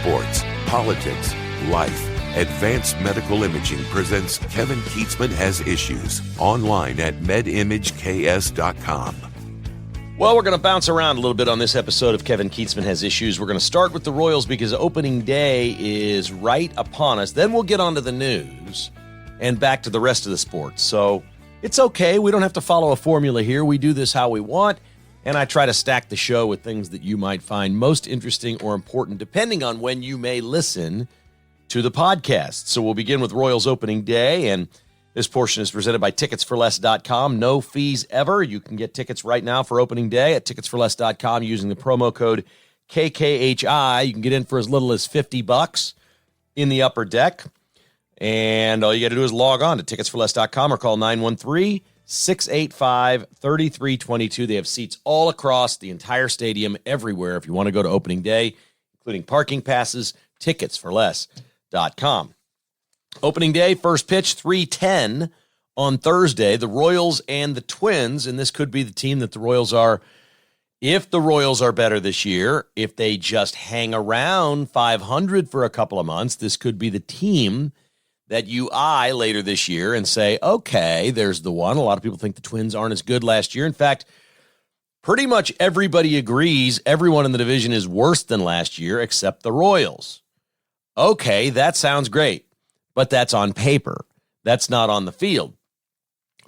sports, politics, life. Advanced Medical Imaging presents Kevin Kietzman Has Issues online at medimageks.com. Well, we're going to bounce around a little bit on this episode of Kevin Kietzman Has Issues. We're going to start with the Royals because opening day is right upon us. Then we'll get on to the news and back to the rest of the sports. So it's okay. We don't have to follow a formula here. We do this how we want, and I try to stack the show with things that you might find most interesting or important, depending on when you may listen to the podcast. So we'll begin with Royals opening day, and this portion is presented by ticketsforless.com. No fees ever. You can get tickets right now for opening day at ticketsforless.com using the promo code KKHI. You can get in for as little as $50 in the upper deck. And all you got to do is log on to ticketsforless.com or call 913-685-3322. They have seats all across the entire stadium, everywhere. If you want to go to opening day, including parking passes, ticketsforless.com. Opening day, first pitch, 3:10 on Thursday. The Royals and the Twins, and this could be the team that the Royals are. If the Royals are better this year, if they just hang around 500 for a couple of months, this could be the team that you eye later this year and say, okay, there's the one. A lot of people think the Twins aren't as good last year. In fact, pretty much everybody agrees everyone in the division is worse than last year except the Royals. Okay, that sounds great, but that's on paper. That's not on the field.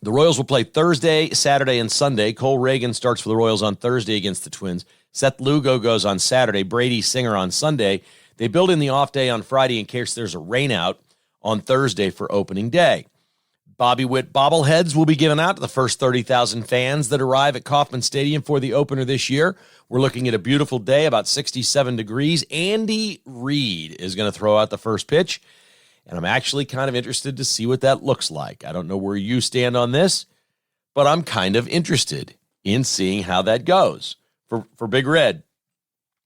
The Royals will play Thursday, Saturday, and Sunday. Cole Reagan starts for the Royals on Thursday against the Twins. Seth Lugo goes on Saturday. Brady Singer on Sunday. They build in the off day on Friday in case there's a rainout on Thursday for opening day. Bobby Witt bobbleheads will be given out to the first 30,000 fans that arrive at Kauffman Stadium for the opener this year. We're looking at a beautiful day, about 67 degrees. Andy Reid is going to throw out the first pitch, and I'm actually kind of interested to see what that looks like. I don't know where you stand on this, but I'm kind of interested in seeing how that goes. For Big Red,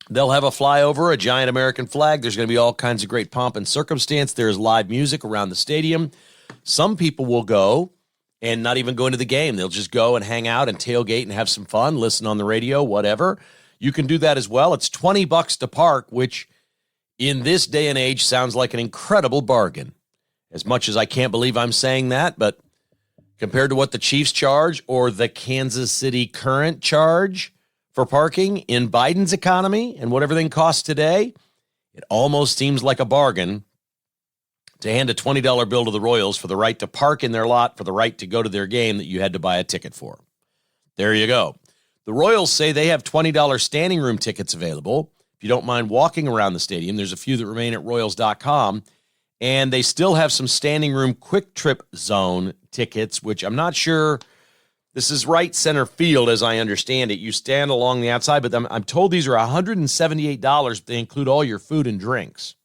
they'll have a flyover, a giant American flag. There's going to be all kinds of great pomp and circumstance. There's live music around the stadium. Some people will go and not even go into the game. They'll just go and hang out and tailgate and have some fun, listen on the radio, whatever. You can do that as well. It's $20 to park, which in this day and age sounds like an incredible bargain. As much as I can't believe I'm saying that, but compared to what the Chiefs charge or the Kansas City Current charge for parking in Biden's economy and what everything costs today, it almost seems like a bargain to hand a $20 bill to the Royals for the right to park in their lot, for the right to go to their game that you had to buy a ticket for. There you go. The Royals say they have $20 standing room tickets available. If you don't mind walking around the stadium, there's a few that remain at Royals.com, and they still have some standing room quick trip zone tickets, which I'm not sure. This is right center field, as I understand it. You stand along the outside, but I'm told these are $178, but they include all your food and drinks.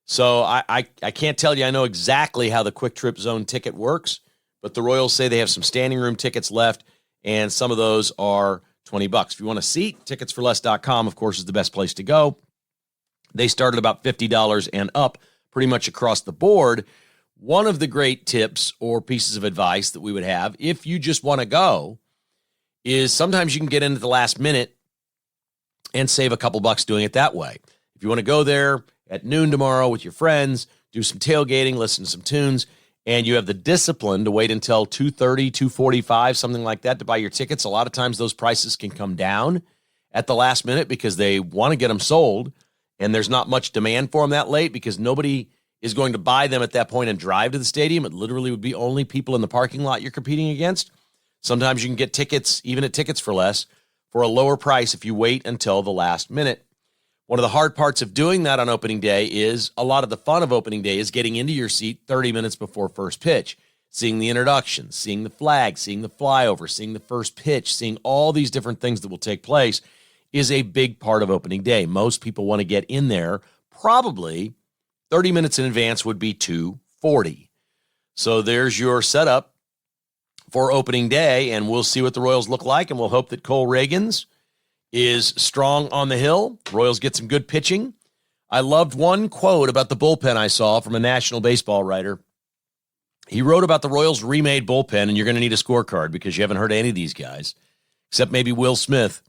So I can't tell you I know exactly how the Quick Trip Zone ticket works, but the Royals say they have some standing room tickets left, and some of those are $20. If you want a seat, ticketsforless.com, of course, is the best place to go. They start at about $50 and up pretty much across the board. One of the great tips or pieces of advice that we would have, if you just want to go, is sometimes you can get in at the last minute and save a couple bucks doing it that way. If you want to go there at noon tomorrow with your friends, do some tailgating, listen to some tunes, and you have the discipline to wait until 2:30, 2:45, something like that to buy your tickets. A lot of times those prices can come down at the last minute because they want to get them sold, and there's not much demand for them that late because nobody is going to buy them at that point and drive to the stadium. It literally would be only people in the parking lot you're competing against. Sometimes you can get tickets, even at Tickets for Less, for a lower price if you wait until the last minute. One of the hard parts of doing that on opening day is a lot of the fun of opening day is getting into your seat 30 minutes before first pitch, seeing the introduction, seeing the flag, seeing the flyover, seeing the first pitch, seeing all these different things that will take place is a big part of opening day. Most people want to get in there probably 30 minutes in advance would be 2:40. So there's your setup for opening day, and we'll see what the Royals look like, and we'll hope that Cole Reagan's is strong on the hill. Royals get some good pitching. I loved one quote about the bullpen I saw from a national baseball writer. He wrote about the Royals' remade bullpen, and you're going to need a scorecard because you haven't heard any of these guys, except maybe Will Smith,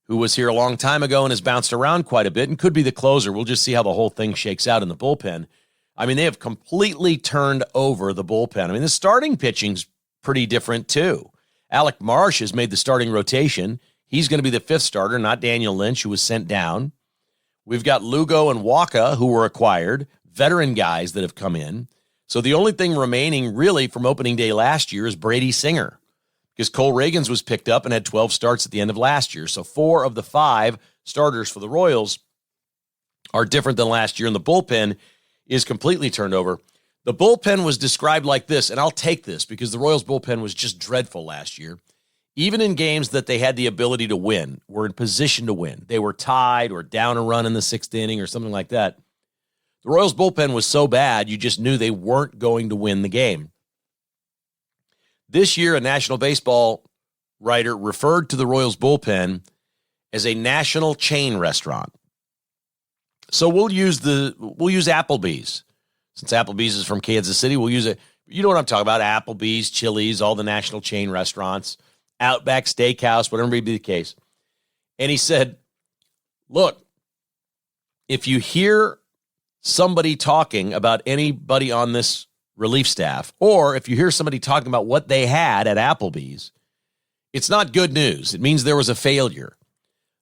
who was here a long time ago and has bounced around quite a bit and could be the closer. We'll just see how the whole thing shakes out in the bullpen. I mean, they have completely turned over the bullpen. I mean, the starting pitching's pretty different too. Alec Marsh has made the starting rotation. He's going to be the fifth starter, not Daniel Lynch, who was sent down. We've got Lugo and Waka, who were acquired, veteran guys that have come in. So the only thing remaining really from opening day last year is Brady Singer, because Cole Reagans was picked up and had 12 starts at the end of last year. So 4 of the 5 starters for the Royals are different than last year, and the bullpen is completely turned over. The bullpen was described like this, and I'll take this because the Royals bullpen was just dreadful last year. Even in games that they had the ability to win, were in position to win, they were tied or down a run in the 6th inning or something like that, the Royals bullpen was so bad, you just knew they weren't going to win the game. This year, a National Baseball writer referred to the Royals bullpen as a national chain restaurant. So we'll use Applebee's. Since Applebee's is from Kansas City, we'll use it. You know what I'm talking about, Applebee's, Chili's, all the national chain restaurants, Outback Steakhouse, whatever may be the case. And he said, look, if you hear somebody talking about anybody on this relief staff, or if you hear somebody talking about what they had at Applebee's, it's not good news. It means there was a failure.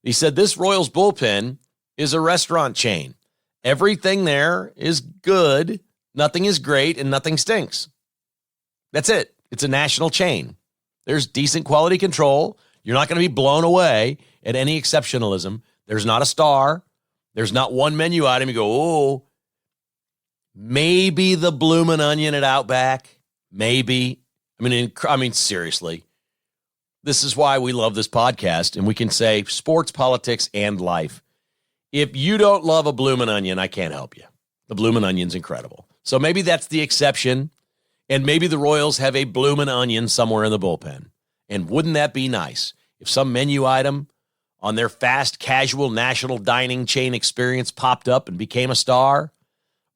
He said this Royals bullpen is a restaurant chain. Everything there is good, nothing is great, and nothing stinks. That's it. It's a national chain. There's decent quality control. You're not going to be blown away at any exceptionalism. There's not a star. There's not one menu item. You go, oh, maybe the bloomin' onion at Outback. Maybe. I mean, seriously. This is why we love this podcast, and we can say sports, politics, and life. If you don't love a bloomin' onion, I can't help you. The bloomin' onion's incredible. So maybe that's the exception, and maybe the Royals have a bloomin' onion somewhere in the bullpen. And wouldn't that be nice if some menu item on their fast, casual, national dining chain experience popped up and became a star,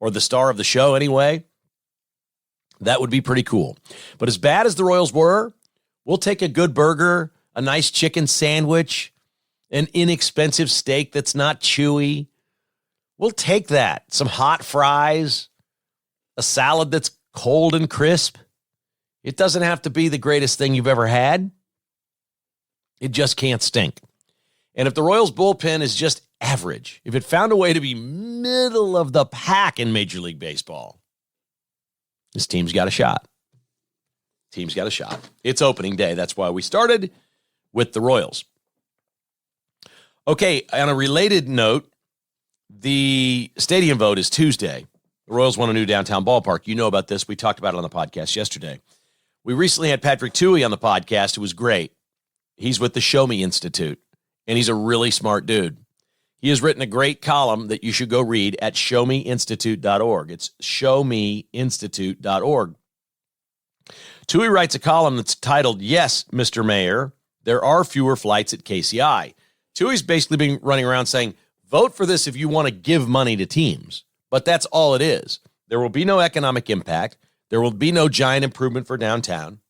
or the star of the show anyway? That would be pretty cool. But as bad as the Royals were, we'll take a good burger, a nice chicken sandwich, an inexpensive steak that's not chewy. We'll take that. Some hot fries, a salad that's cold and crisp. It doesn't have to be the greatest thing you've ever had. It just can't stink. And if the Royals bullpen is just average, if it found a way to be middle of the pack in Major League Baseball, this team's got a shot. Team's got a shot. It's opening day. That's why we started with the Royals. Okay, on a related note, the stadium vote is Tuesday. The Royals want a new downtown ballpark. You know about this. We talked about it on the podcast yesterday. We recently had Patrick Tuohey on the podcast, who was great. He's with the Show Me Institute, and he's a really smart dude. He has written a great column that you should go read at showmeinstitute.org. It's showmeinstitute.org. Tuohey writes a column that's titled, Yes, Mr. Mayor, there are fewer flights at KCI. Tuohey's basically been running around saying, vote for this if you want to give money to teams. But that's all it is. There will be no economic impact. There will be no giant improvement for downtown.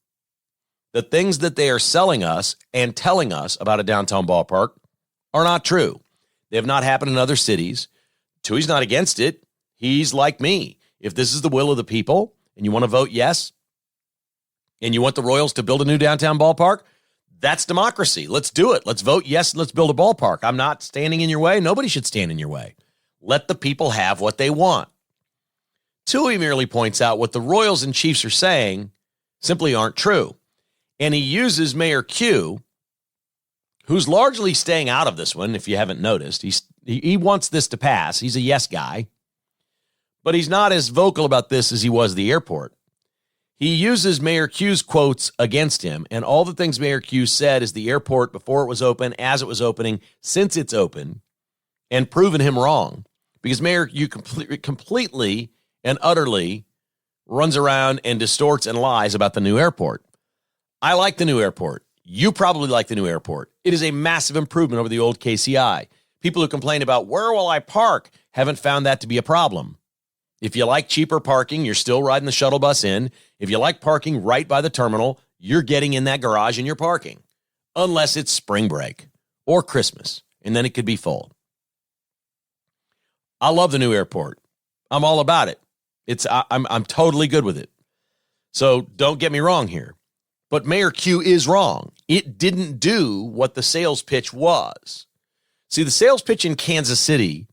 The things that they are selling us and telling us about a downtown ballpark are not true. They have not happened in other cities. Tuohey's not against it. He's like me. If this is the will of the people and you want to vote yes, and you want the Royals to build a new downtown ballpark, that's democracy. Let's do it. Let's vote yes, and let's build a ballpark. I'm not standing in your way. Nobody should stand in your way. Let the people have what they want. Tuohey merely points out what the Royals and Chiefs are saying simply aren't true. And he uses Mayor Q, who's largely staying out of this one, if you haven't noticed. He wants this to pass. He's a yes guy. But he's not as vocal about this as he was at the airport. He uses Mayor Q's quotes against him, and all the things Mayor Q said is the airport before it was open, as it was opening, since it's open, and proven him wrong. Because Mayor Q completely and utterly runs around and distorts and lies about the new airport. I like the new airport. You probably like the new airport. It is a massive improvement over the old KCI. People who complain about where will I park haven't found that to be a problem. If you like cheaper parking, you're still riding the shuttle bus in. If you like parking right by the terminal, you're getting in that garage and you're parking. Unless it's spring break or Christmas, and then it could be full. I love the new airport. I'm all about it. I'm totally good with it. So don't get me wrong here. But Mayor Q is wrong. It didn't do what the sales pitch was. See, the sales pitch in Kansas City,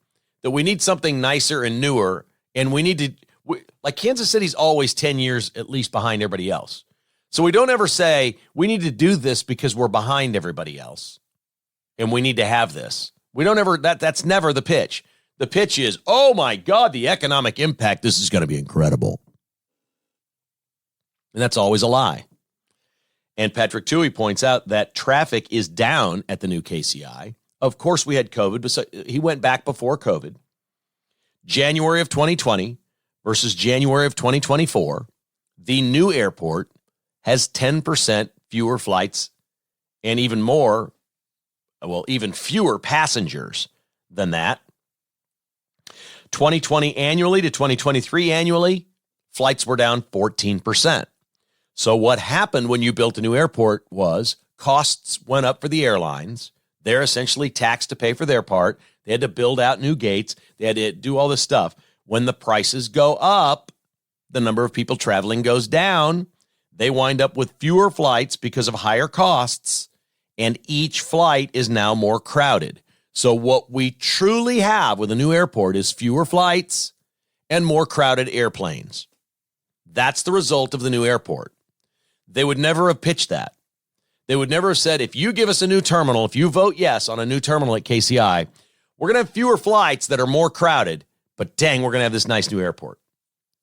that we need something nicer and newer, and we need to, like Kansas City's always 10 years at least behind everybody else. So we don't ever say, we need to do this because we're behind everybody else, and we need to have this. We don't ever, that's never the pitch. The pitch is, oh my God, the economic impact, this is going to be incredible. And that's always a lie. And Patrick Tuohey points out that traffic is down at the new KCI. Of course, we had COVID, but so he went back before COVID. January of 2020 versus January of 2024, the new airport has 10% fewer flights and even fewer passengers than that. 2020 annually to 2023 annually, flights were down 14%. So what happened when you built a new airport was costs went up for the airlines. They're essentially taxed to pay for their part. They had to build out new gates. They had to do all this stuff. When the prices go up, the number of people traveling goes down. They wind up with fewer flights because of higher costs, and each flight is now more crowded. So what we truly have with a new airport is fewer flights and more crowded airplanes. That's the result of the new airport. They would never have pitched that. They would never have said, if you give us a new terminal, if you vote yes on a new terminal at KCI, we're going to have fewer flights that are more crowded, but dang, we're going to have this nice new airport.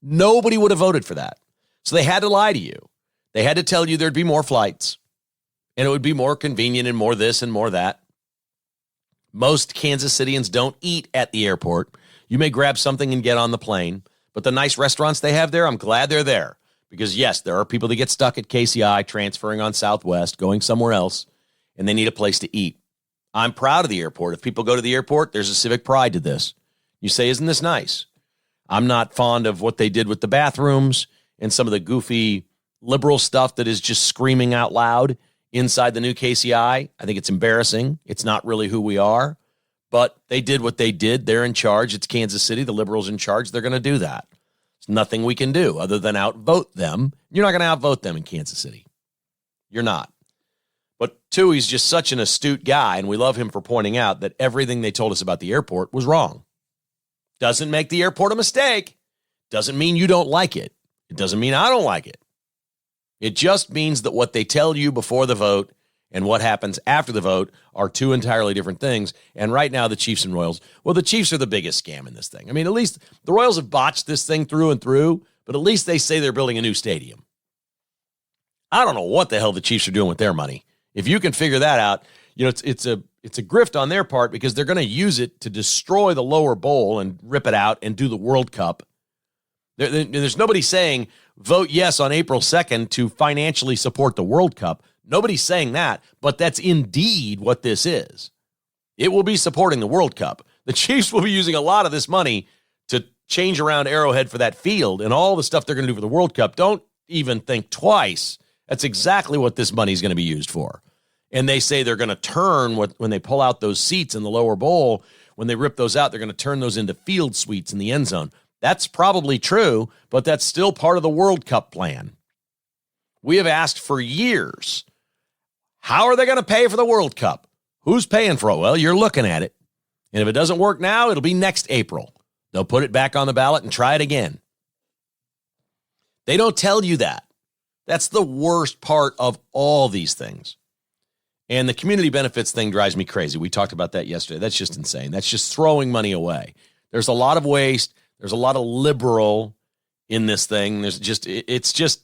Nobody would have voted for that. So they had to lie to you. They had to tell you there'd be more flights, and it would be more convenient and more this and more that. Most Kansas Cityans don't eat at the airport. You may grab something and get on the plane, but the nice restaurants they have there, I'm glad they're there. Because, yes, there are people that get stuck at KCI, transferring on Southwest, going somewhere else, and they need a place to eat. I'm proud of the airport. If people go to the airport, there's a civic pride to this. You say, isn't this nice? I'm not fond of what they did with the bathrooms and some of the goofy liberal stuff that is just screaming out loud inside the new KCI. I think it's embarrassing. It's not really who we are. But they did what they did. They're in charge. It's Kansas City. The liberals in charge. They're going to do that. Nothing we can do other than outvote them. You're not going to outvote them in Kansas City. You're not. But Tuohey's just such an astute guy, and we love him for pointing out that everything they told us about the airport was wrong. Doesn't make the airport a mistake. Doesn't mean you don't like it. It doesn't mean I don't like it. It just means that what they tell you before the vote and what happens after the vote are two entirely different things. And right now, the Chiefs and Royals, well, the Chiefs are the biggest scam in this thing. I mean, at least the Royals have botched this thing through and through, but at least they say they're building a new stadium. I don't know what the hell the Chiefs are doing with their money. If you can figure that out, it's a grift on their part because they're going to use it to destroy the lower bowl and rip it out and do the World Cup. There's nobody saying vote yes on April 2nd to financially support the World Cup. Nobody's saying that, but that's indeed what this is. It will be supporting the World Cup. The Chiefs will be using a lot of this money to change around Arrowhead for that field and all the stuff they're going to do for the World Cup. Don't even think twice. That's exactly what this money is going to be used for. And they say they're going to turn when they pull out those seats in the lower bowl, when they rip those out, they're going to turn those into field suites in the end zone. That's probably true, but that's still part of the World Cup plan. We have asked for years, how are they going to pay for the World Cup? Who's paying for it? Well, you're looking at it. And if it doesn't work now, it'll be next April. They'll put it back on the ballot and try it again. They don't tell you that. That's the worst part of all these things. And the community benefits thing drives me crazy. We talked about that yesterday. That's just insane. That's just throwing money away. There's a lot of waste. There's a lot of liberal in this thing. It's just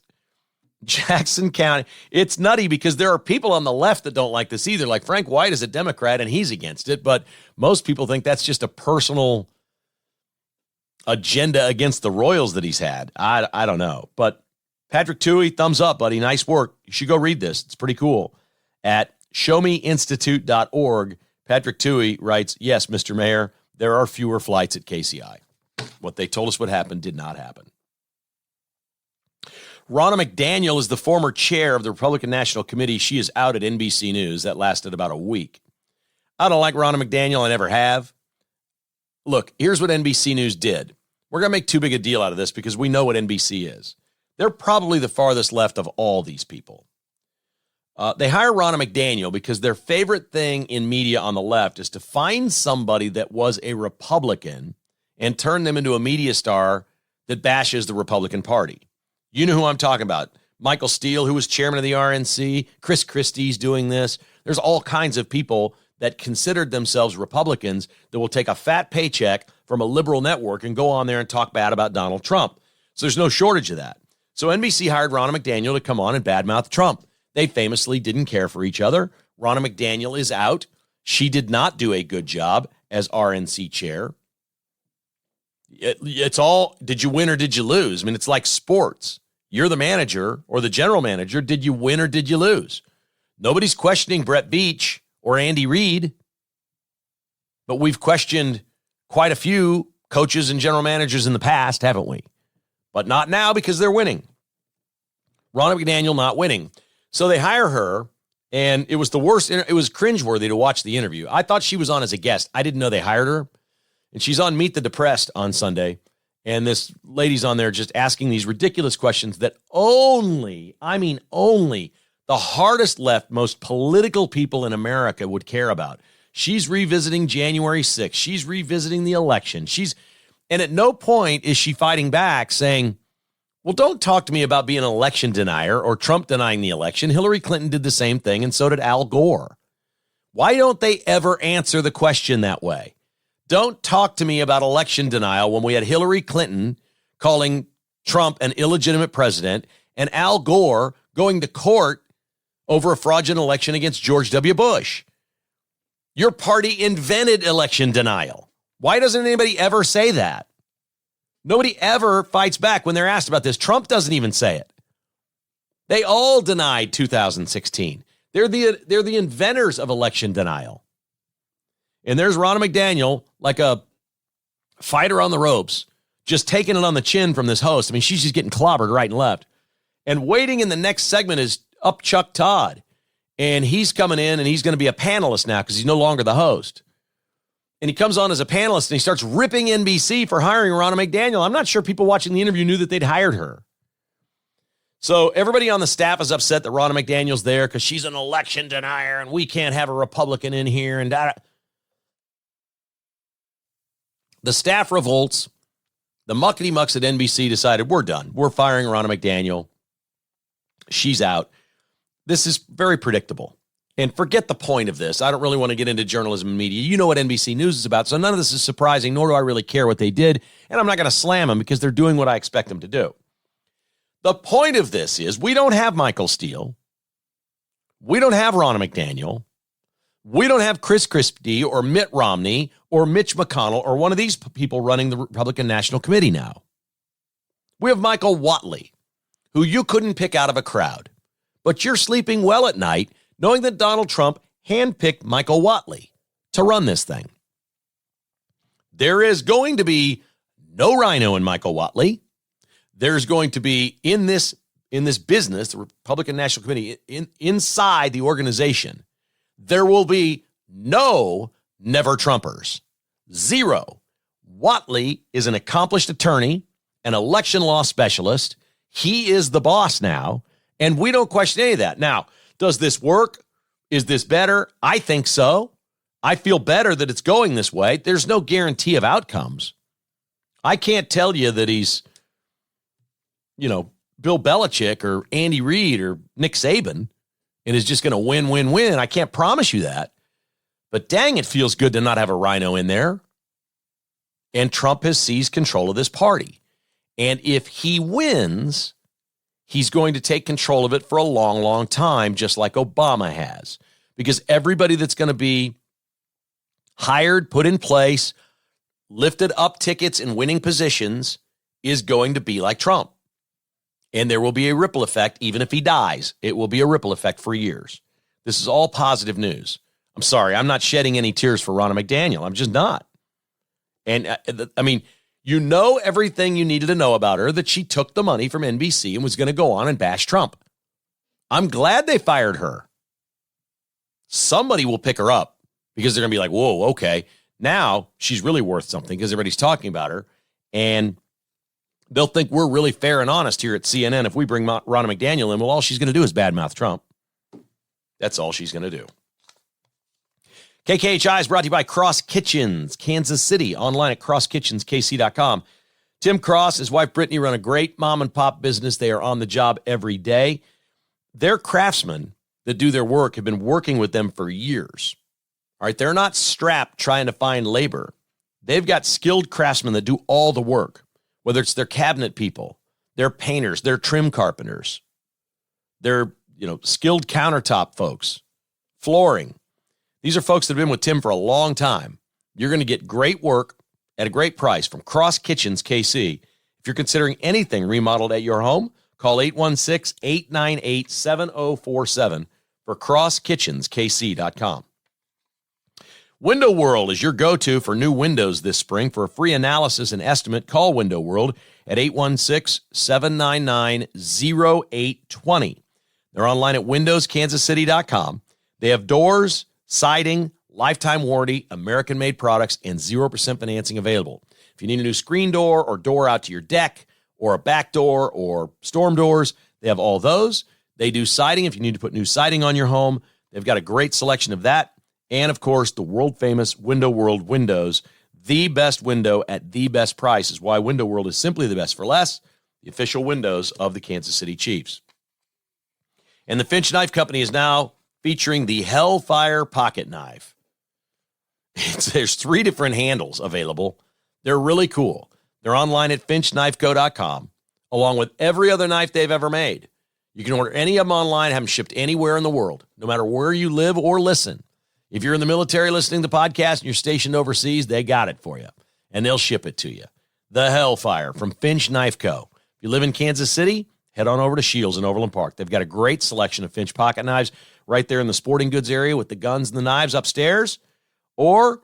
Jackson County. It's nutty because there are people on the left that don't like this either. Like Frank White is a Democrat and he's against it. But most people think that's just a personal agenda against the Royals that he's had. I don't know. But Patrick Tuohey, thumbs up, buddy. Nice work. You should go read this. It's pretty cool. At showmeinstitute.org, Patrick Tuohey writes, yes, Mr. Mayor, there are fewer flights at KCI. What they told us would happen did not happen. Ronna McDaniel is the former chair of the Republican National Committee. She is out at NBC News. That lasted about a week. I don't like Ronna McDaniel. I never have. Look, here's what NBC News did. We're going to make too big a deal out of this because we know what NBC is. They're probably the farthest left of all these people. They hire Ronna McDaniel because their favorite thing in media on the left is to find somebody that was a Republican and turn them into a media star that bashes the Republican Party. You know who I'm talking about. Michael Steele, who was chairman of the RNC. Chris Christie's doing this. There's all kinds of people that considered themselves Republicans that will take a fat paycheck from a liberal network and go on there and talk bad about Donald Trump. So there's no shortage of that. So NBC hired Ronna McDaniel to come on and badmouth Trump. They famously didn't care for each other. Ronna McDaniel is out. She did not do a good job as RNC chair. It's all, did you win or did you lose? I mean, it's like sports. You're the manager or the general manager. Did you win or did you lose? Nobody's questioning Brett Beach or Andy Reid, but we've questioned quite a few coaches and general managers in the past, haven't we? But not now because they're winning. Ronna McDaniel not winning. So they hire her, and it was the worst. It was cringeworthy to watch the interview. I thought she was on as a guest. I didn't know they hired her. And she's on Meet the Depressed on Sunday. And this lady's on there just asking these ridiculous questions that only the hardest left, most political people in America would care about. She's revisiting January 6th. She's revisiting the election. And at no point is she fighting back saying, well, don't talk to me about being an election denier or Trump denying the election. Hillary Clinton did the same thing, and so did Al Gore. Why don't they ever answer the question that way? Don't talk to me about election denial when we had Hillary Clinton calling Trump an illegitimate president and Al Gore going to court over a fraudulent election against George W. Bush. Your party invented election denial. Why doesn't anybody ever say that? Nobody ever fights back when they're asked about this. Trump doesn't even say it. They all denied 2016. They're the inventors of election denial. And there's Ronna McDaniel, like a fighter on the ropes, just taking it on the chin from this host. I mean, she's just getting clobbered right and left. And waiting in the next segment is up Chuck Todd. And he's coming in and he's going to be a panelist now because he's no longer the host. And he comes on as a panelist and he starts ripping NBC for hiring Ronna McDaniel. I'm not sure people watching the interview knew that they'd hired her. So everybody on the staff is upset that Ronna McDaniel's there because she's an election denier and we can't have a Republican in here. And the staff revolts. The muckety-mucks at NBC decided, we're done. We're firing Ronna McDaniel. She's out. This is very predictable. And forget the point of this. I don't really want to get into journalism and media. You know what NBC News is about, so none of this is surprising, nor do I really care what they did. And I'm not going to slam them because they're doing what I expect them to do. The point of this is we don't have Michael Steele. We don't have Ronna McDaniel. We don't have Chris Christie or Mitt Romney or Mitch McConnell or one of these people running the Republican National Committee now. We have Michael Whatley, who you couldn't pick out of a crowd. But you're sleeping well at night knowing that Donald Trump handpicked Michael Whatley to run this thing. There is going to be no rhino in Michael Whatley. There's going to be in this business, the Republican National Committee, inside the organization, there will be no never Trumpers. Zero. Whatley is an accomplished attorney, an election law specialist. He is the boss now, and we don't question any of that. Now, does this work? Is this better? I think so. I feel better that it's going this way. There's no guarantee of outcomes. I can't tell you that he's, Bill Belichick or Andy Reid or Nick Saban and is just going to win. I can't promise you that. But dang, it feels good to not have a rhino in there. And Trump has seized control of this party. And if he wins, he's going to take control of it for a long, long time, just like Obama has. Because everybody that's going to be hired, put in place, lifted up tickets in winning positions is going to be like Trump. And there will be a ripple effect, even if he dies. It will be a ripple effect for years. This is all positive news. I'm sorry, I'm not shedding any tears for Ronna McDaniel. I'm just not. And you know everything you needed to know about her, that she took the money from NBC and was going to go on and bash Trump. I'm glad they fired her. Somebody will pick her up. because they're going to be like, whoa, okay. Now she's really worth something because everybody's talking about her. And they'll think we're really fair and honest here at CNN if we bring Ronna McDaniel in. Well, all she's going to do is badmouth Trump. That's all she's going to do. KKHI is brought to you by Cross Kitchens, Kansas City, online at crosskitchenskc.com. Tim Cross, his wife Brittany, run a great mom and pop business. They are on the job every day. Their craftsmen that do their work have been working with them for years. All right, they're not strapped trying to find labor. They've got skilled craftsmen that do all the work, whether it's their cabinet people, their painters, their trim carpenters, their skilled countertop folks, flooring. These are folks that have been with Tim for a long time. You're going to get great work at a great price from Cross Kitchens KC. If you're considering anything remodeled at your home, call 816-898-7047 for crosskitchenskc.com. Window World is your go-to for new windows this spring. For a free analysis and estimate, call Window World at 816-799-0820. They're online at windowskansascity.com. They have doors, siding, lifetime warranty, American-made products, and 0% financing available. If you need a new screen door or door out to your deck or a back door or storm doors, they have all those. They do siding if you need to put new siding on your home. They've got a great selection of that. And, of course, the world-famous Window World windows. The best window at the best price is why Window World is simply the best for less, the official windows of the Kansas City Chiefs. And the Finch Knife Company is now featuring the Hellfire Pocket Knife. There's 3 different handles available. They're really cool. They're online at finchknifeco.com, along with every other knife they've ever made. You can order any of them online, have them shipped anywhere in the world, no matter where you live or listen. If you're in the military listening to the podcast and you're stationed overseas, they got it for you, and they'll ship it to you. The Hellfire from Finch Knife Co. If you live in Kansas City, head on over to Shields in Overland Park. They've got a great selection of Finch pocket knives right there in the sporting goods area with the guns and the knives upstairs, or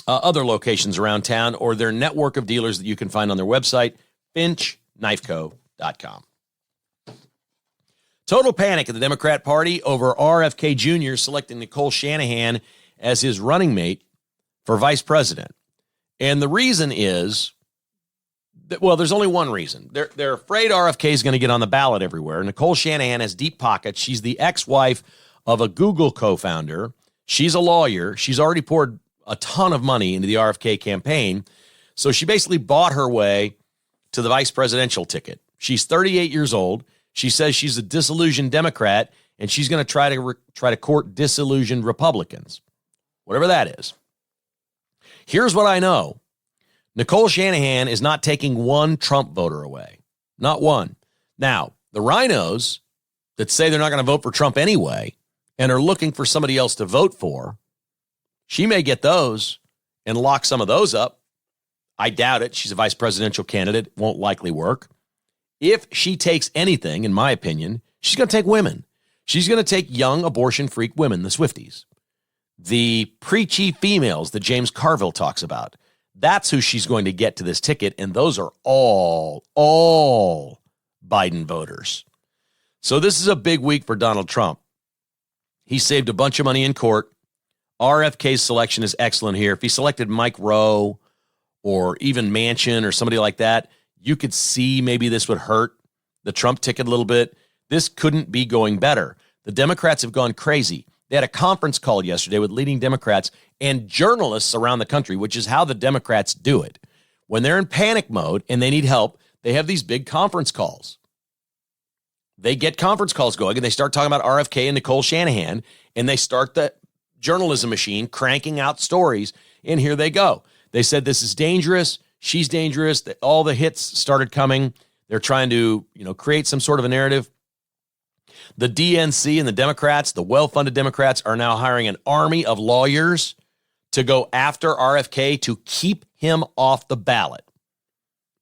other locations around town, or their network of dealers that you can find on their website, finchknifeco.com. Total panic at the Democrat Party over RFK Jr. selecting Nicole Shanahan as his running mate for vice president. And the reason is that, well, there's only one reason. They're afraid RFK is going to get on the ballot everywhere. Nicole Shanahan has deep pockets. She's the ex-wife of a Google co-founder. She's a lawyer. She's already poured a ton of money into the RFK campaign. So she basically bought her way to the vice presidential ticket. She's 38 years old. She says she's a disillusioned Democrat, and she's going to try to court disillusioned Republicans, whatever that is. Here's what I know. Nicole Shanahan is not taking one Trump voter away. Not one. Now, the rhinos that say they're not going to vote for Trump anyway and are looking for somebody else to vote for, she may get those and lock some of those up. I doubt it. She's a vice presidential candidate. It won't likely work. If she takes anything, in my opinion, she's going to take women. She's going to take young abortion freak women, the Swifties. The preachy females that James Carville talks about. That's who she's going to get to this ticket, and those are all Biden voters. So this is a big week for Donald Trump. He saved a bunch of money in court. RFK's selection is excellent here. If he selected Mike Rowe or even Manchin or somebody like that, you could see maybe this would hurt the Trump ticket a little bit. This couldn't be going better. The Democrats have gone crazy. They had a conference call yesterday with leading Democrats and journalists around the country, which is how the Democrats do it. When they're in panic mode and they need help, they have these big conference calls. They get conference calls going and they start talking about RFK and Nicole Shanahan, and they start the journalism machine cranking out stories, and here they go. They said this is dangerous. She's dangerous. All the hits started coming. They're trying to, create some sort of a narrative. The DNC and the Democrats, the well-funded Democrats, are now hiring an army of lawyers to go after RFK to keep him off the ballot.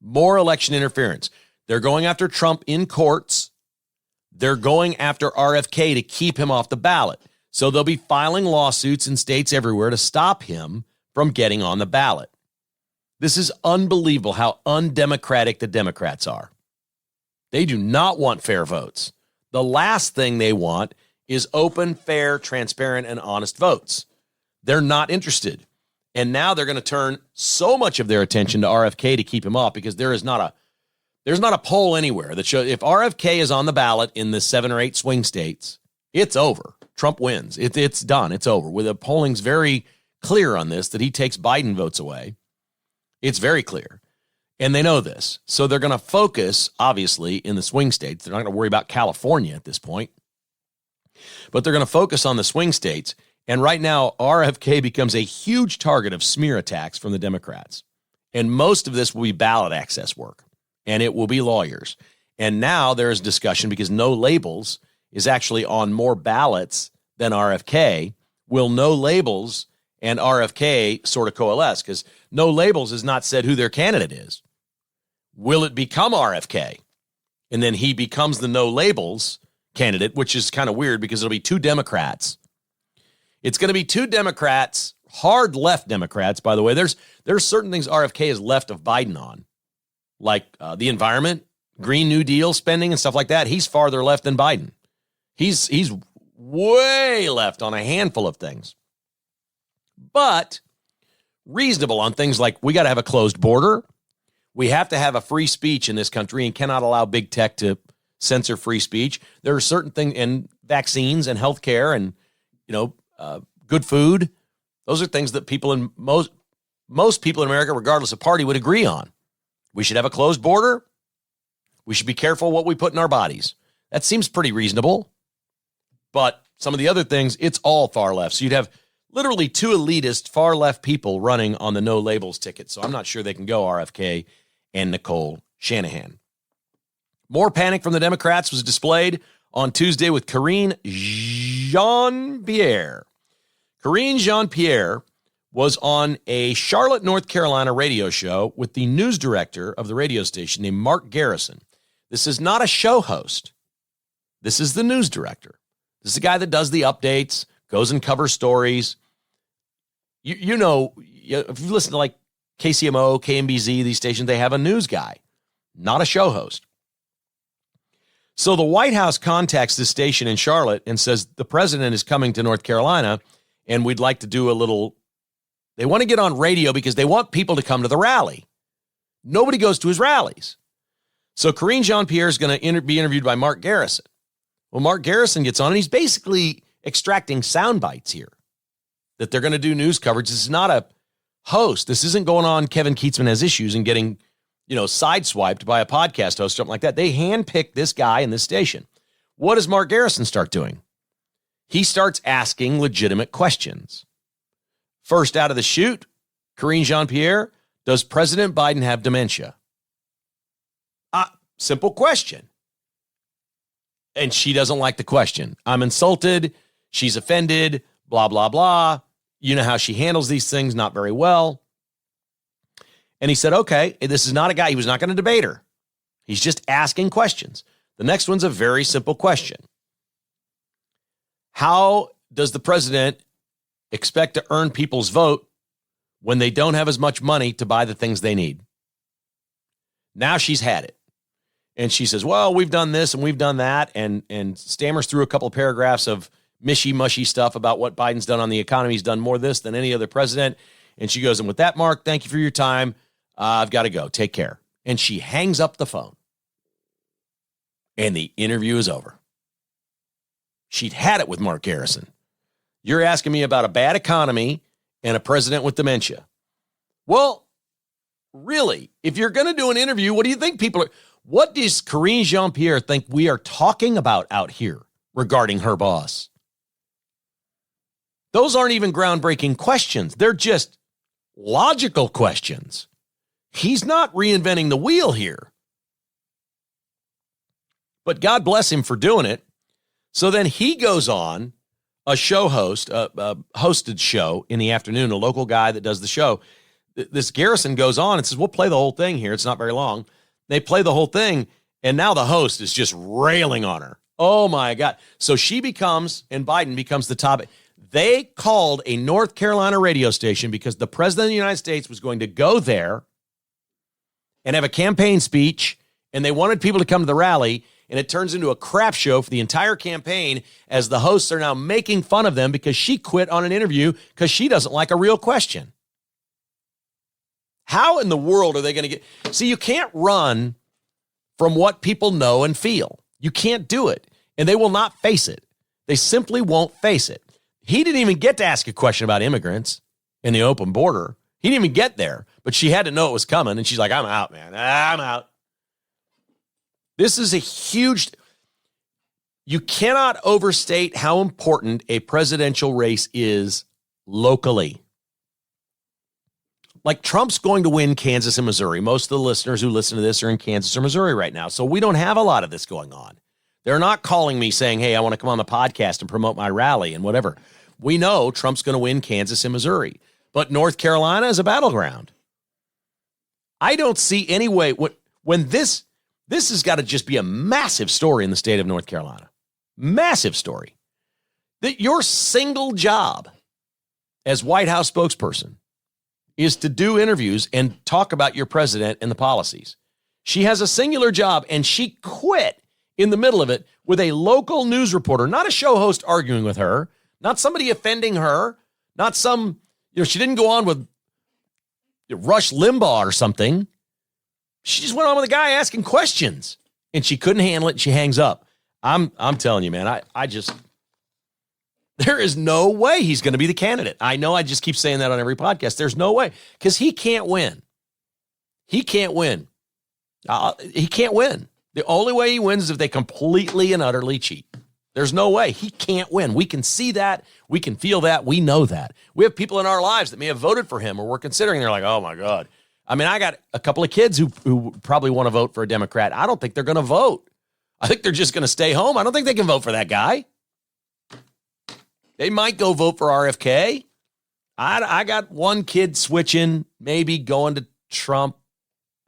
More election interference. They're going after Trump in courts. They're going after RFK to keep him off the ballot. So they'll be filing lawsuits in states everywhere to stop him from getting on the ballot. This is unbelievable how undemocratic the Democrats are. They do not want fair votes. The last thing they want is open, fair, transparent, and honest votes. They're not interested. And now they're going to turn so much of their attention to RFK to keep him off, because there's not a poll anywhere that shows if RFK is on the ballot in the 7 or 8 swing states, it's over. Trump wins. It's done. It's over. With the polling's very clear on this, that he takes Biden votes away. It's very clear. And they know this. So they're going to focus, obviously, in the swing states. They're not going to worry about California at this point. But they're going to focus on the swing states. And right now, RFK becomes a huge target of smear attacks from the Democrats. And most of this will be ballot access work. And it will be lawyers. And now there is discussion, because No Labels is actually on more ballots than RFK. Will No Labels and RFK sort of coalesce? Because No Labels has not said who their candidate is. Will it become RFK? And then he becomes the No Labels candidate, which is kind of weird, because it'll be 2 Democrats. It's going to be 2 Democrats, hard left Democrats, by the way. There's certain things RFK is left of Biden on, like the environment, Green New Deal spending and stuff like that. He's farther left than Biden. He's way left on a handful of things, but reasonable on things like we got to have a closed border. We have to have a free speech in this country and cannot allow big tech to censor free speech. There are certain things in vaccines and healthcare and, good food. Those are things that people in most people in America, regardless of party, would agree on. We should have a closed border. We should be careful what we put in our bodies. That seems pretty reasonable. But some of the other things, it's all far left. So you'd have literally 2 elitist far left people running on the No Labels ticket. So I'm not sure they can go RFK and Nicole Shanahan. More panic from the Democrats was displayed on Tuesday with Karine Jean-Pierre. Karine Jean-Pierre was on a Charlotte, North Carolina radio show with the news director of the radio station named Mark Garrison. This is not a show host. This is the news director. This is the guy that does the updates, goes and covers stories. If you listen to like KCMO, KMBZ, these stations, they have a news guy, not a show host. So the White House contacts this station in Charlotte and says, the president is coming to North Carolina, and we'd like to do they want to get on radio because they want people to come to the rally. Nobody goes to his rallies. So Karine Jean-Pierre is going to be interviewed by Mark Garrison. Well, Mark Garrison gets on, and he's basically extracting sound bites here that they're going to do news coverage. This is not a host. This isn't going on Kevin Keatsman Has Issues and getting, sideswiped by a podcast host, something like that. They handpicked this guy in this station. What does Mark Garrison start doing? He starts asking legitimate questions. First out of the chute, Karine Jean-Pierre, does President Biden have dementia? Simple question. And she doesn't like the question. I'm insulted. She's offended, blah, blah, blah. You know how she handles these things, not very well. And he said, okay, this is not a guy. He was not going to debate her. He's just asking questions. The next one's a very simple question. How does the president expect to earn people's vote when they don't have as much money to buy the things they need? Now she's had it. And she says, well, we've done this and we've done that, and stammers through a couple of paragraphs of mishy-mushy stuff about what Biden's done on the economy. He's done more of this than any other president. And she goes, and with that, Mark, thank you for your time. I've got to go. Take care. And she hangs up the phone. And the interview is over. She'd had it with Mark Garrison. You're asking me about a bad economy and a president with dementia. Well, really, if you're going to do an interview, what do you think what does Karine Jean-Pierre think we are talking about out here regarding her boss? Those aren't even groundbreaking questions. They're just logical questions. He's not reinventing the wheel here. But God bless him for doing it. So then he goes on a show host, a hosted show in the afternoon, a local guy that does the show. This Garrison goes on and says, we'll play the whole thing here. It's not very long. They play the whole thing, and now the host is just railing on her. Oh, my God. So she becomes, and Biden becomes the topic. They called a North Carolina radio station because the president of the United States was going to go there and have a campaign speech, and they wanted people to come to the rally, and it turns into a crap show for the entire campaign as the hosts are now making fun of them because she quit on an interview because she doesn't like a real question. How in the world are they going to get... See, you can't run from what people know and feel. You can't do it, and they will not face it. They simply won't face it. He didn't even get to ask a question about immigrants in the open border. He didn't even get there, but she had to know it was coming, and she's like, I'm out, man. I'm out. This is a huge... You cannot overstate how important a presidential race is locally. Like, Trump's going to win Kansas and Missouri. Most of the listeners who listen to this are in Kansas or Missouri right now, so we don't have a lot of this going on. They're not calling me saying, hey, I want to come on the podcast and promote my rally and whatever. We know Trump's going to win Kansas and Missouri, but North Carolina is a battleground. I don't see any way when this has got to just be a massive story in the state of North Carolina. Massive story. That your single job as White House spokesperson is to do interviews and talk about your president and the policies. She has a singular job, and she quit in the middle of it with a local news reporter, not a show host arguing with her, not somebody offending her, not some, she didn't go on with Rush Limbaugh or something. She just went on with a guy asking questions, and she couldn't handle it. And she hangs up. I'm telling you, man, I just, there is no way he's going to be the candidate. I know I just keep saying that on every podcast. There's no way, because he can't win. He can't win. He can't win. The only way he wins is if they completely and utterly cheat. There's no way. He can't win. We can see that. We can feel that. We know that. We have people in our lives that may have voted for him or were considering. They're like, oh, my God. I mean, I got a couple of kids who probably want to vote for a Democrat. I don't think they're going to vote. I think they're just going to stay home. I don't think they can vote for that guy. They might go vote for RFK. I got one kid switching, maybe going to Trump.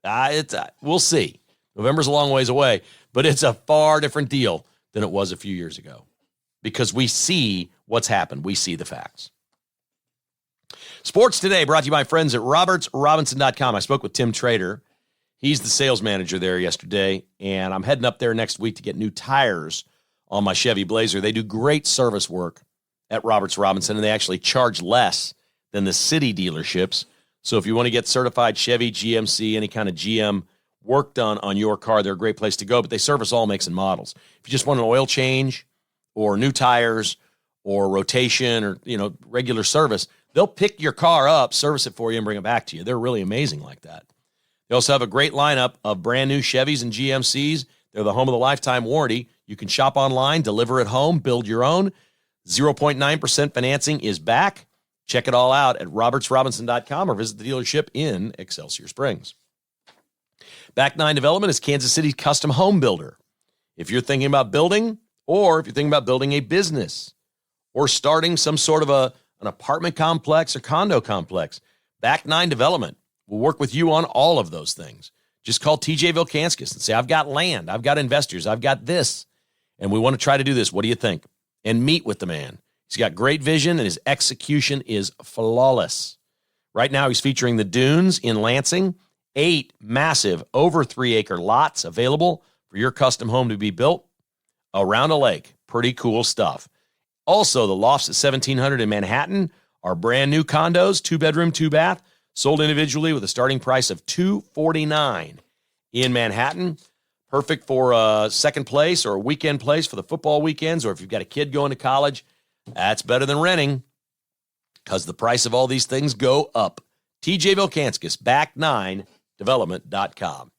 We'll see. November's a long ways away, but it's a far different deal than it was a few years ago because we see what's happened. We see the facts. Sports Today brought to you by friends at robertsrobinson.com. I spoke with Tim Trader. He's the sales manager there yesterday, and I'm heading up there next week to get new tires on my Chevy Blazer. They do great service work at Roberts Robinson, and they actually charge less than the city dealerships. So if you want to get certified Chevy, GMC, any kind of GM work done on your car, they're a great place to go, but they service all makes and models. If you just want an oil change or new tires or rotation or, regular service, they'll pick your car up, service it for you, and bring it back to you. They're really amazing like that. They also have a great lineup of brand new Chevys and GMCs. They're the home of the lifetime warranty. You can shop online, deliver at home, build your own. 0.9% financing is back. Check it all out at robertsrobinson.com or visit the dealership in Excelsior Springs. Back Nine Development is Kansas City's custom home builder. If you're thinking about building, or if you're thinking about building a business, or starting some sort of an apartment complex or condo complex, Back Nine Development will work with you on all of those things. Just call TJ Vilkanskis and say, I've got land, I've got investors, I've got this, and we want to try to do this. What do you think? And meet with the man. He's got great vision, and his execution is flawless. Right now, he's featuring the Dunes in Lansing, 8 massive, over 3-acre lots available for your custom home to be built around a lake. Pretty cool stuff. Also, the lofts at 1700 in Manhattan are brand new condos, 2-bedroom, 2-bath, sold individually with a starting price of $249 in Manhattan. Perfect for a second place or a weekend place for the football weekends, or if you've got a kid going to college, that's better than renting because the price of all these things go up. TJ Vilkanskis, back9development.com.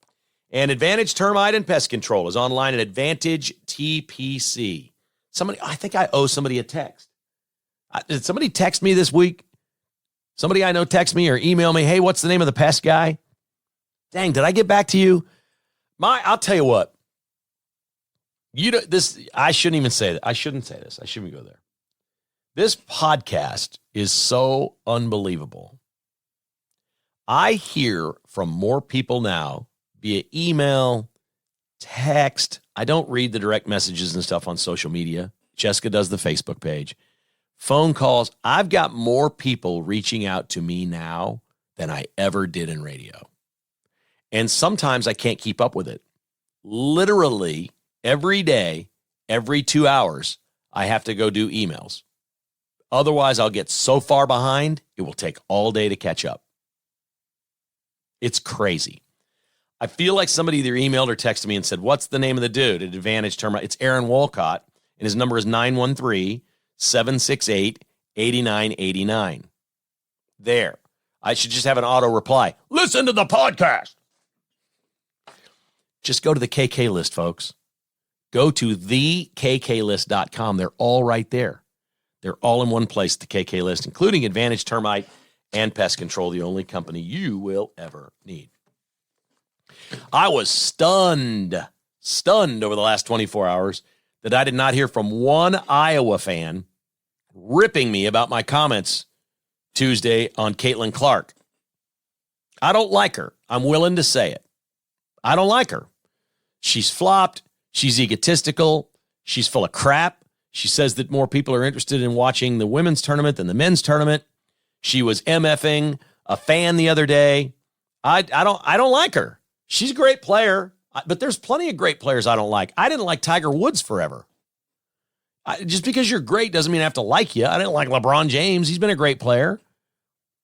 And Advantage Termite and Pest Control is online at Advantage TPC. I think I owe somebody a text. Did somebody text me this week? Somebody I know text me or email me, hey, what's the name of the pest guy? Dang, did I get back to you? I'll tell you what. I shouldn't even say that. I shouldn't say this. I shouldn't go there. This podcast is so unbelievable. I hear from more people now via email, text. I don't read the direct messages and stuff on social media. Jessica does the Facebook page. Phone calls. I've got more people reaching out to me now than I ever did in radio. And sometimes I can't keep up with it. Literally, Every day, every 2 hours, I have to go do emails. Otherwise, I'll get so far behind, it will take all day to catch up. It's crazy. I feel like somebody either emailed or texted me and said, what's the name of the dude at Advantage Termite? It's Aaron Wolcott, and his number is 913-768-8989. There. I should just have an auto reply. Listen to the podcast. Just go to the KK list, folks. Go to thekklist.com. They're all right there. They're all in one place, the KK list, including Advantage Termite and Pest Control, the only company you will ever need. I was stunned over the last 24 hours that I did not hear from one Iowa fan ripping me about my comments Tuesday on Caitlin Clark. I don't like her. I'm willing to say it. I don't like her. She's flopped. She's egotistical. She's full of crap. She says that more people are interested in watching the women's tournament than the men's tournament. She was MFing a fan the other day. I don't like her. She's a great player, but there's plenty of great players I don't like. I didn't like Tiger Woods forever. Just because you're great doesn't mean I have to like you. I didn't like LeBron James. He's been a great player.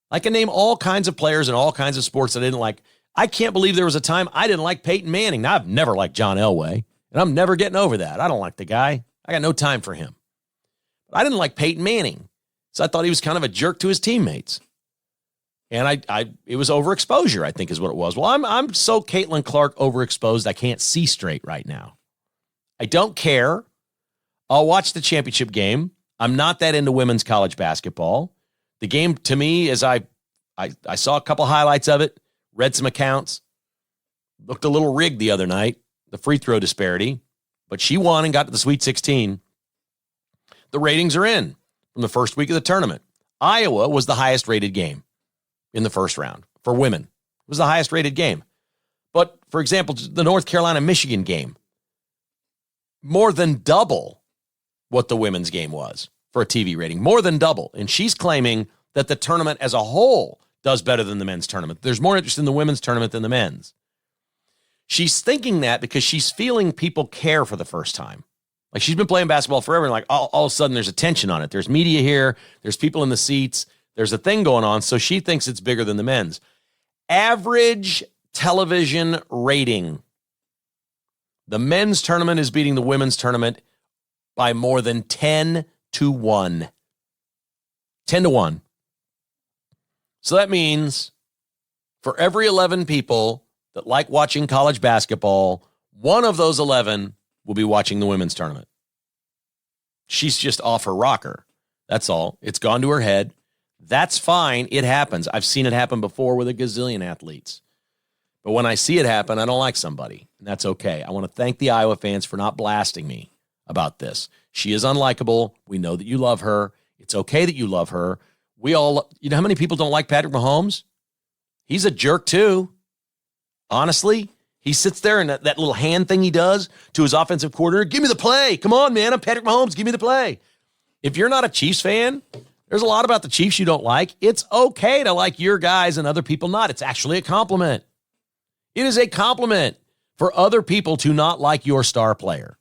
I can name all kinds of players in all kinds of sports that I didn't like. I can't believe there was a time I didn't like Peyton Manning. Now, I've never liked John Elway, and I'm never getting over that. I don't like the guy. I got no time for him. But I didn't like Peyton Manning, so I thought he was kind of a jerk to his teammates. And it was overexposure, I think is what it was. Well, I'm so Caitlin Clark overexposed, I can't see straight right now. I don't care. I'll watch the championship game. I'm not that into women's college basketball. The game, to me, is I saw a couple highlights of it, read some accounts, looked a little rigged the other night, the free throw disparity, but she won and got to the Sweet 16. The ratings are in from the first week of the tournament. Iowa was the highest rated game in the first round for women. It was the highest rated game. But, for example, the North Carolina-Michigan game, more than double what the women's game was for a TV rating, more than double. And she's claiming that the tournament as a whole does better than the men's tournament. There's more interest in the women's tournament than the men's. She's thinking that because she's feeling people care for the first time. Like, she's been playing basketball forever, and like all of a sudden there's attention on it. There's media here. There's people in the seats. There's a thing going on, so she thinks it's bigger than the men's. Average television rating. The men's tournament is beating the women's tournament by more than 10 to 1. 10 to 1. So that means for every 11 people that like watching college basketball, one of those 11 will be watching the women's tournament. She's just off her rocker. That's all. It's gone to her head. That's fine. It happens. I've seen it happen before with a gazillion athletes. But when I see it happen, I don't like somebody, and that's okay. I want to thank the Iowa fans for not blasting me about this. She is unlikable. We know that you love her. It's okay that you love her. We all, you know how many people don't like Patrick Mahomes? He's a jerk too. Honestly, he sits there and that little hand thing he does to his offensive coordinator, give me the play. Come on, man. I'm Patrick Mahomes. Give me the play. If you're not a Chiefs fan, there's a lot about the Chiefs you don't like. It's okay to like your guys and other people not. It's actually a compliment. It is a compliment for other people to not like your star player.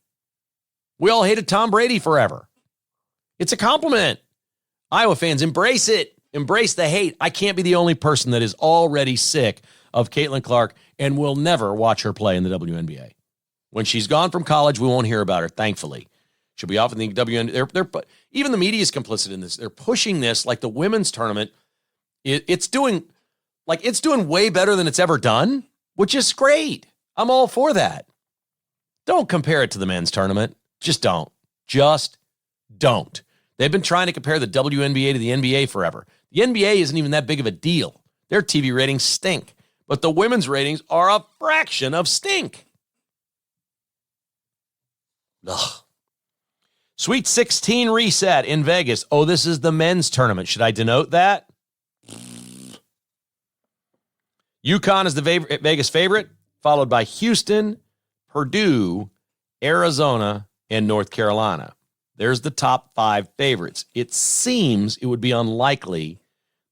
We all hated Tom Brady forever. It's a compliment. Iowa fans, embrace it. Embrace the hate. I can't be the only person that is already sick of Caitlin Clark and will never watch her play in the WNBA. When she's gone from college, we won't hear about her, thankfully. She'll be off in the WNBA. Even the media is complicit in this. They're pushing this like the women's tournament. It's doing way better than it's ever done, which is great. I'm all for that. Don't compare it to the men's tournament. Just don't. Just don't. They've been trying to compare the WNBA to the NBA forever. The NBA isn't even that big of a deal. Their TV ratings stink. But the women's ratings are a fraction of stink. Ugh. Sweet 16 reset in Vegas. Oh, this is the men's tournament. Should I denote that? UConn is the Vegas favorite, followed by Houston, Purdue, Arizona, and North Carolina. There's the top 5 favorites. It seems it would be unlikely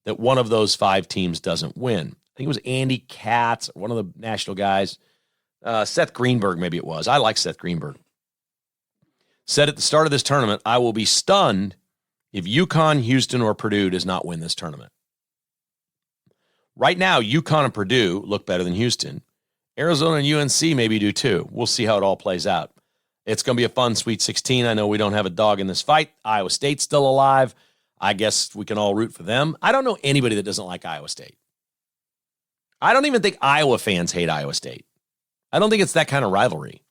that one of those 5 teams doesn't win. I think it was Andy Katz, one of the national guys. Seth Greenberg, maybe it was. I like Seth Greenberg. said at the start of this tournament, I will be stunned if UConn, Houston, or Purdue does not win this tournament. Right now, UConn and Purdue look better than Houston. Arizona and UNC maybe do too. We'll see how it all plays out. It's going to be a fun Sweet 16. I know we don't have a dog in this fight. Iowa State's still alive. I guess we can all root for them. I don't know anybody that doesn't like Iowa State. I don't even think Iowa fans hate Iowa State. I don't think it's that kind of rivalry.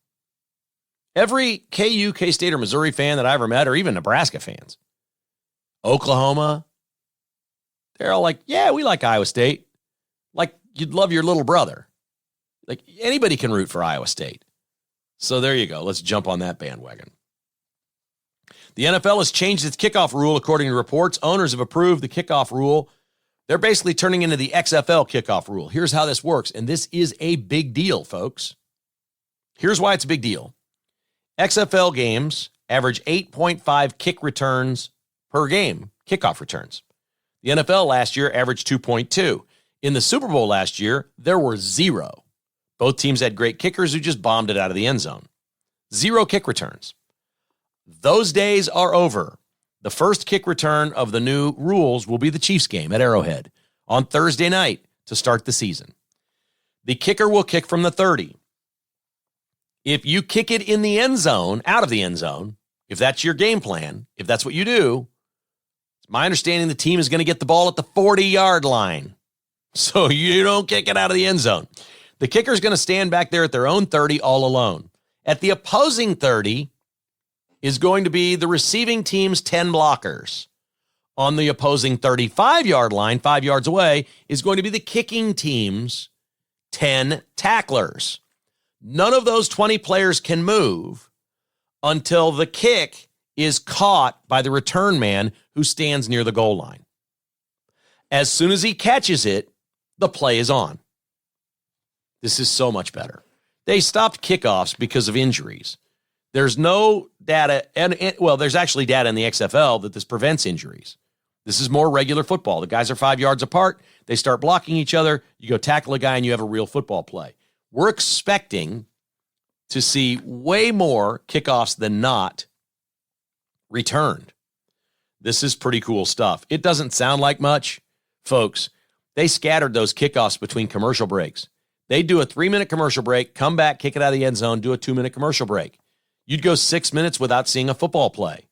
Every KU, K-State, or Missouri fan that I ever met, or even Nebraska fans, Oklahoma, they're all like, yeah, we like Iowa State. Like you'd love your little brother. Like anybody can root for Iowa State. So there you go. Let's jump on that bandwagon. The NFL has changed its kickoff rule according to reports. Owners have approved the kickoff rule. They're basically turning into the XFL kickoff rule. Here's how this works, and this is a big deal, folks. Here's why it's a big deal. XFL games average 8.5 kick returns per game, kickoff returns. The NFL last year averaged 2.2. In the Super Bowl last year, there were 0. Both teams had great kickers who just bombed it out of the end zone. 0 kick returns. Those days are over. The first kick return of the new rules will be the Chiefs game at Arrowhead on Thursday night to start the season. The kicker will kick from the 30. If you kick it in the end zone, out of the end zone, if that's your game plan, if that's what you do, it's my understanding the team is going to get the ball at the 40-yard line. So you don't kick it out of the end zone. The kicker is going to stand back there at their own 30 all alone. At the opposing 30 is going to be the receiving team's 10 blockers. On the opposing 35-yard line, 5 yards away, is going to be the kicking team's 10 tacklers. None of those 20 players can move until the kick is caught by the return man who stands near the goal line. As soon as he catches it, the play is on. This is so much better. They stopped kickoffs because of injuries. There's no data, well, there's actually data in the XFL that this prevents injuries. This is more regular football. The guys are 5 yards apart. They start blocking each other. You go tackle a guy and you have a real football play. We're expecting to see way more kickoffs than not returned. This is pretty cool stuff. It doesn't sound like much. Folks, they scattered those kickoffs between commercial breaks. They do a 3-minute commercial break, come back, kick it out of the end zone, do a 2-minute commercial break. You'd go 6 minutes without seeing a football play.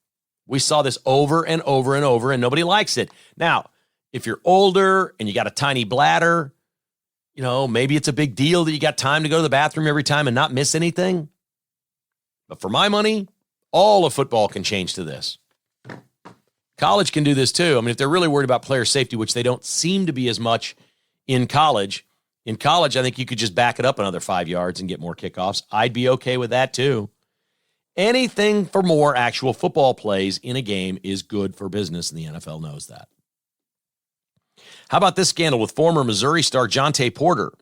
We saw this over and over and over, and nobody likes it. Now, if you're older and you got a tiny bladder, maybe it's a big deal that you got time to go to the bathroom every time and not miss anything. But for my money, all of football can change to this. College can do this too. I mean, if they're really worried about player safety, which they don't seem to be as much in college, I think you could just back it up another 5 yards and get more kickoffs. I'd be okay with that too. Anything for more actual football plays in a game is good for business, and the NFL knows that. How about this scandal with former Missouri star Jontay Porter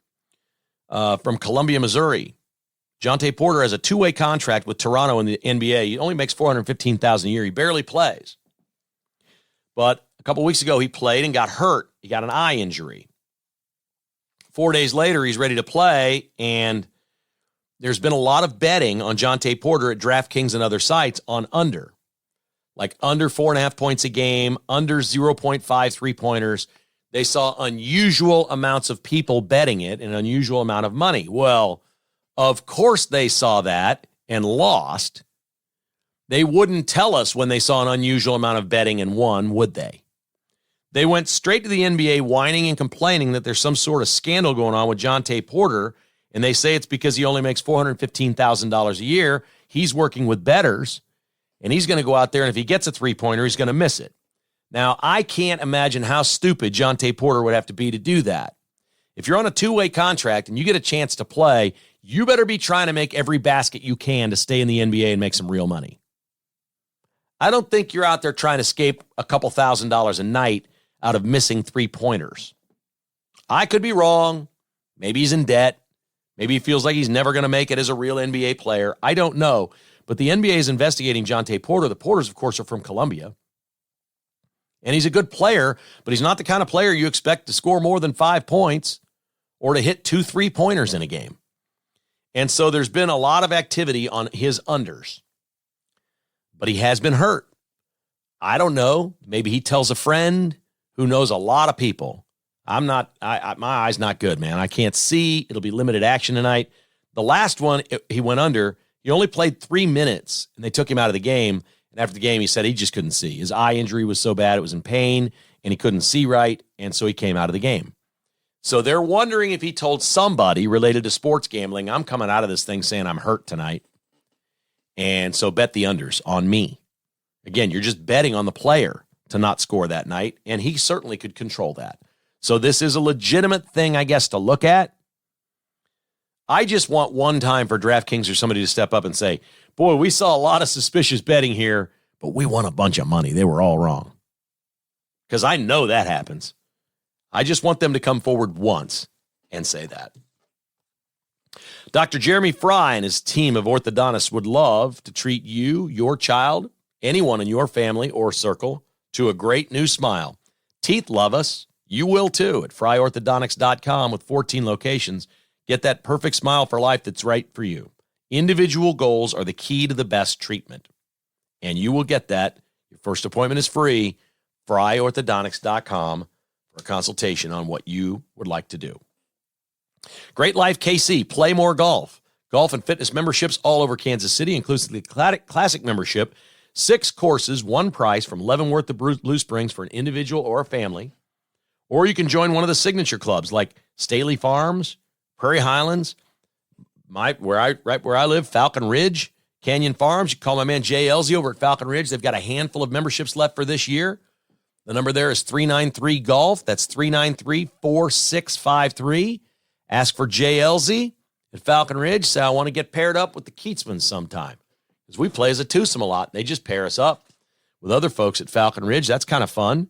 from Columbia, Missouri? Jontay Porter has a 2-way contract with Toronto in the NBA. He only makes $415,000 a year. He barely plays. But a couple weeks ago, he played and got hurt. He got an eye injury. 4 days later, he's ready to play, and there's been a lot of betting on Jontay Porter at DraftKings and other sites on under. Like under 4.5 points a game, under 0.5 3-pointers. They saw unusual amounts of people betting it, an unusual amount of money. Well, of course they saw that and lost. They wouldn't tell us when they saw an unusual amount of betting and won, would they? They went straight to the NBA whining and complaining that there's some sort of scandal going on with Jontay Porter, and they say it's because he only makes $415,000 a year. He's working with bettors, and he's going to go out there, and if he gets a 3-pointer, he's going to miss it. Now, I can't imagine how stupid Jontay Porter would have to be to do that. If you're on a 2-way contract and you get a chance to play, you better be trying to make every basket you can to stay in the NBA and make some real money. I don't think you're out there trying to escape a couple $1,000s a night out of missing 3-pointers. I could be wrong. Maybe he's in debt. Maybe he feels like he's never going to make it as a real NBA player. I don't know. But the NBA is investigating Jontay Porter. The Porters, of course, are from Columbia. And he's a good player, but he's not the kind of player you expect to score more than 5 points or to hit 2 3-pointers in a game. And so there's been a lot of activity on his unders. but he has been hurt. I don't know. Maybe he tells a friend who knows a lot of people. My eye's not good, man. I can't see. It'll be limited action tonight. The last one, he went under. He only played 3 minutes, and they took him out of the game. And after the game, he said he just couldn't see. His eye injury was so bad, it was in pain, and he couldn't see right, and so he came out of the game. So they're wondering if he told somebody related to sports gambling, I'm coming out of this thing saying I'm hurt tonight. And so bet the unders on me. Again, you're just betting on the player to not score that night, and he certainly could control that. So this is a legitimate thing, I guess, to look at. I just want one time for DraftKings or somebody to step up and say, boy, we saw a lot of suspicious betting here, but we won a bunch of money. They were all wrong. Because I know that happens. I just want them to come forward once and say that. Dr. Jeremy Fry and his team of orthodontists would love to treat you, your child, anyone in your family or circle to a great new smile. Teeth love us. You will too at fryorthodontics.com with 14 locations. Get that perfect smile for life that's right for you. Individual goals are the key to the best treatment. And you will get that. Your first appointment is free. fryorthodontics.com for a consultation on what you would like to do. Great Life KC, play more golf. Golf and fitness memberships all over Kansas City, inclusive the Classic membership. 6 courses, one price from Leavenworth to Blue Springs for an individual or a family. Or you can join one of the signature clubs like Staley Farms, Prairie Highlands, right where I live, Falcon Ridge, Canyon Farms. You call my man Jay Elsie over at Falcon Ridge. They've got a handful of memberships left for this year. The number there is 393-GOLF. That's 393-4653. Ask for Jay Elsie at Falcon Ridge. Say, I want to get paired up with the Keatsmans sometime. Because we play as a twosome a lot. They just pair us up with other folks at Falcon Ridge. That's kind of fun.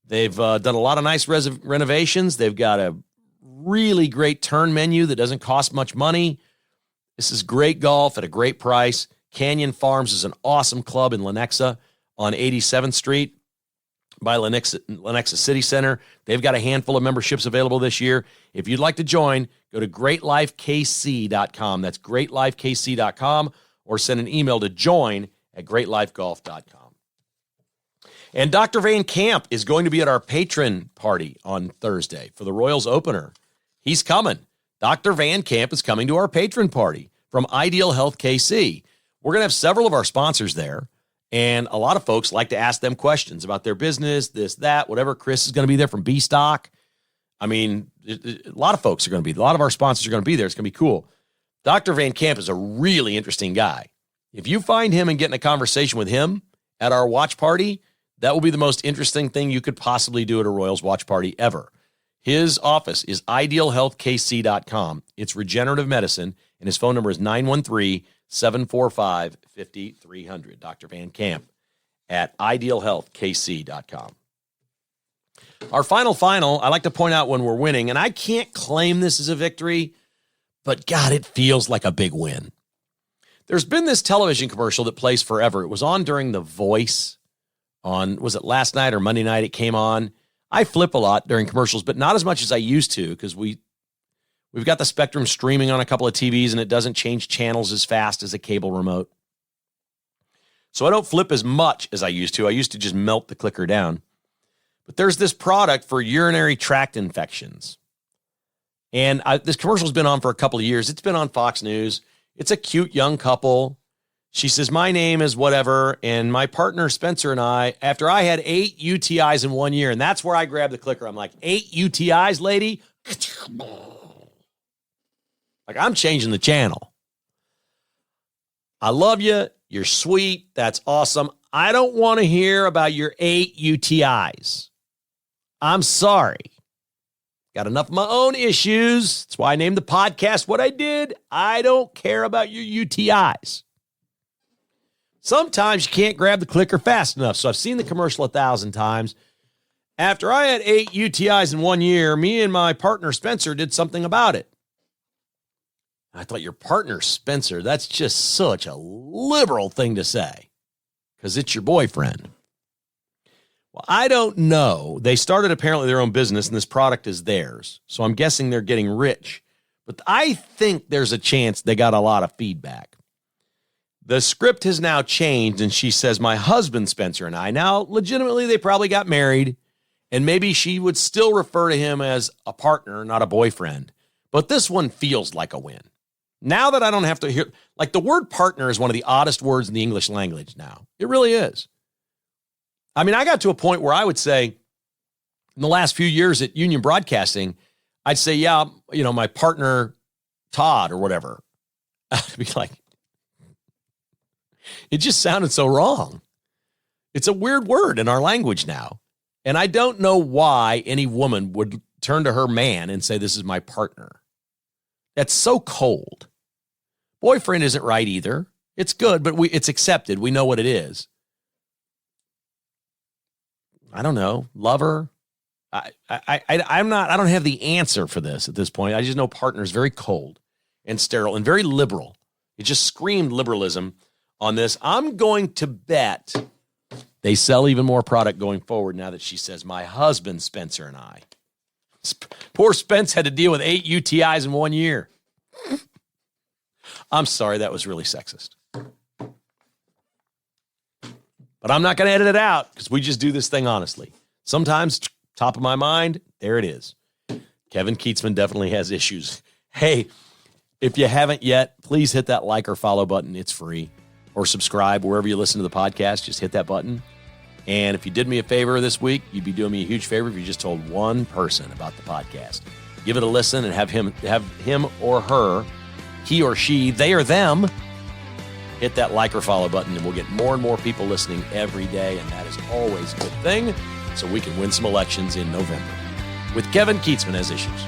They've done a lot of nice renovations. They've got a really great turn menu that doesn't cost much money. This is great golf at a great price. Canyon Farms is an awesome club in Lenexa on 87th Street by Lenexa City Center. They've got a handful of memberships available this year. If you'd like to join, go to greatlifekc.com. That's greatlifekc.com, or send an email to join@greatlifegolf.com. And Dr. Van Camp is going to be at our Patron party on Thursday for the Royals opener. He's coming. Dr. Van Camp is coming to our Patron party from Ideal Health KC. We're going to have several of our sponsors there, and a lot of folks like to ask them questions about their business, this, that, whatever. Chris is going to be there from B-Stock. I mean, a lot of folks are going to be, a lot of our sponsors are going to be there. It's going to be cool. Dr. Van Camp is a really interesting guy. If you find him and get in a conversation with him at our watch party, that will be the most interesting thing you could possibly do at a Royals watch party ever. His office is idealhealthkc.com. It's regenerative medicine, and his phone number is 913-745-5300. Dr. Van Camp at idealhealthkc.com. Our final, I like to point out when we're winning, and I can't claim this as a victory, but God, it feels like a big win. There's been this television commercial that plays forever. It was on during The Voice on, was it last night or Monday night it came on? I flip a lot during commercials, but not as much as I used to, because we've got the Spectrum streaming on a couple of TVs, and it doesn't change channels as fast as a cable remote. So I don't flip as much as I used to. I used to just melt the clicker down. But there's this product for urinary tract infections. And this commercial's been on for a couple of years. It's been on Fox News. It's a cute young couple. She says, my name is whatever, and my partner Spencer and I, after I had 8 UTIs in 1 year, and that's where I grabbed the clicker. I'm like, 8 UTIs, lady? Like, I'm changing the channel. I love you. You're sweet. That's awesome. I don't want to hear about your 8 UTIs. I'm sorry. Got enough of my own issues. That's why I named the podcast what I did. I don't care about your UTIs. Sometimes you can't grab the clicker fast enough. So I've seen the commercial 1,000 times. After I had 8 UTIs in 1 year, me and my partner Spencer did something about it. I thought, your partner Spencer, that's just such a liberal thing to say, because it's your boyfriend. Well, I don't know. They started apparently their own business, and this product is theirs. So I'm guessing they're getting rich. But I think there's a chance they got a lot of feedback. The script has now changed, and she says, my husband, Spencer, and I. Now, legitimately, they probably got married, and maybe she would still refer to him as a partner, not a boyfriend. But this one feels like a win. Now that I don't have to hear, like the word partner is one of the oddest words in the English language now. It really is. I mean, I got to a point where I would say, in the last few years at Union Broadcasting, I'd say, yeah, my partner, Todd, or whatever. I'd be like, it just sounded so wrong. It's a weird word in our language now. And I don't know why any woman would turn to her man and say, this is my partner. That's so cold. Boyfriend isn't right either. It's good, but it's accepted. We know what it is. I don't know. Lover. I don't have the answer for this at this point. I just know partner is very cold and sterile and very liberal. It just screamed liberalism on this. I'm going to bet they sell even more product going forward now that she says, my husband, Spencer, and I. Poor Spence had to deal with 8 UTIs in 1 year. I'm sorry, that was really sexist. But I'm not going to edit it out because we just do this thing honestly. Sometimes, top of my mind, there it is. Kevin Keatsman definitely has issues. Hey, if you haven't yet, please hit that like or follow button. It's free. Or subscribe wherever you listen to the podcast. Just hit that button. And if you did me a favor this week, you'd be doing me a huge favor if you just told one person about the podcast. Give it a listen and have him or her, he or she, they or them, hit that like or follow button, and we'll get more and more people listening every day, and that is always a good thing, so we can win some elections in November. With Kevin Keatsman Has Issues.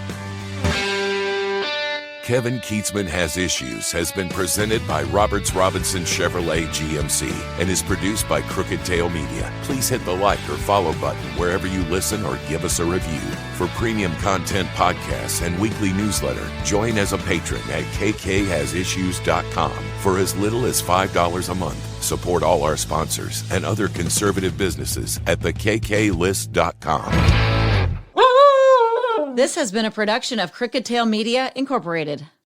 Kevin Keatsman Has Issues has been presented by Roberts Robinson Chevrolet GMC and is produced by Crooked Tail Media. Please hit the like or follow button wherever you listen or give us a review. For premium content podcasts and weekly newsletter, join as a patron at kkhasissues.com for as little as $5 a month. Support all our sponsors and other conservative businesses at thekklist.com. This has been a production of Crooked Tail Media, Incorporated.